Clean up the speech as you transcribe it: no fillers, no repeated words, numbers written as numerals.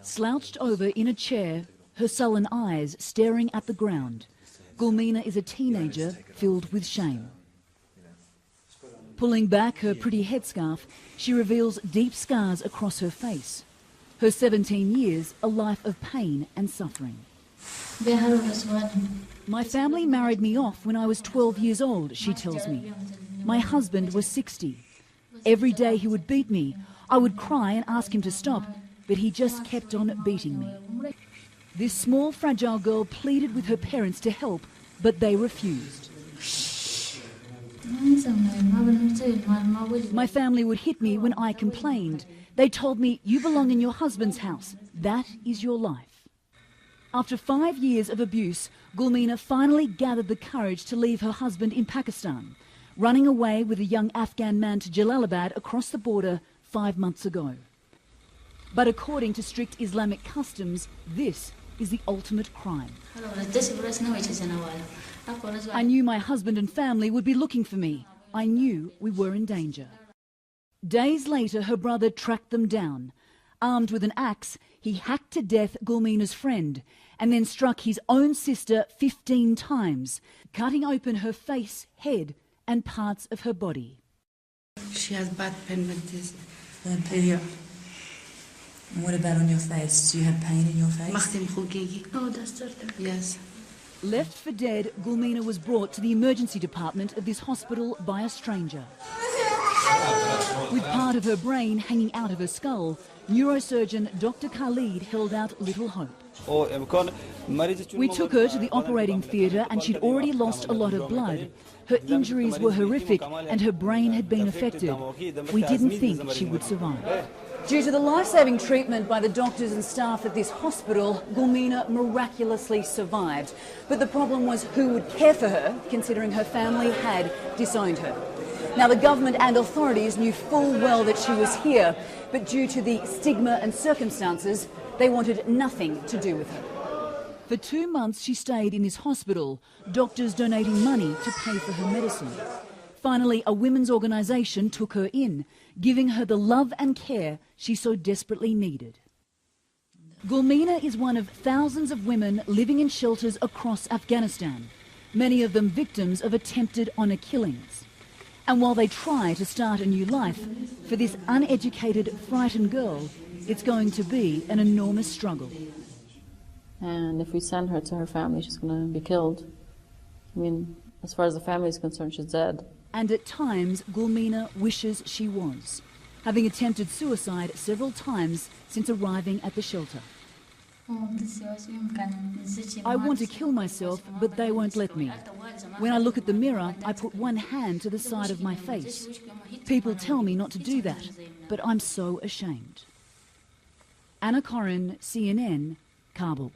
Slouched over in a chair, her sullen eyes staring at the ground, Gulmina is a teenager filled with shame. Pulling back her pretty headscarf, she reveals deep scars across her face. Her 17 years, a life of pain and suffering. My family married me off when I was 12 years old, she tells me. My husband was 60. Every day he would beat me. I would cry and ask him to stop, but he just kept on beating me. This small, fragile girl pleaded with her parents to help, but they refused. My family would hit me when I complained. They told me, "You belong in your husband's house. That is your life." After 5 years of abuse, Gulmina finally gathered the courage to leave her husband in Pakistan, running away with a young Afghan man to Jalalabad across the border 5 months ago. But according to strict Islamic customs, this is the ultimate crime. I knew my husband and family would be looking for me. I knew we were in danger. Days later, her brother tracked them down. Armed with an axe, he hacked to death Gulmina's friend and then struck his own sister 15 times, cutting open her face, head and parts of her body. She has bad pain with this. Here. And what about on your face? Do you have pain in your face? Oh, that's yes. Left for dead, Gulmina was brought to the emergency department of this hospital by a stranger. With part of her brain hanging out of her skull, neurosurgeon Dr. Khalid held out little hope. We took her to the operating theatre and she'd already lost a lot of blood. Her injuries were horrific and her brain had been affected. We didn't think she would survive. Due to the life-saving treatment by the doctors and staff at this hospital, Gulmina miraculously survived. But the problem was who would care for her, considering her family had disowned her. Now, the government and authorities knew full well that she was here, but due to the stigma and circumstances, they wanted nothing to do with her. For 2 months, she stayed in this hospital, doctors donating money to pay for her medicine. Finally, a women's organisation took her in, giving her the love and care she so desperately needed. Gulmina is one of thousands of women living in shelters across Afghanistan, many of them victims of attempted honour killings. And while they try to start a new life, for this uneducated, frightened girl, it's going to be an enormous struggle. And if we send her to her family, she's going to be killed. I mean, as far as the family is concerned, she's dead. And at times, Gulmina wishes she was, having attempted suicide several times since arriving at the shelter. I want to kill myself, but they won't let me. When I look at the mirror, I put one hand to the side of my face. People tell me not to do that, but I'm so ashamed. Anna Corin, CNN, Kabul.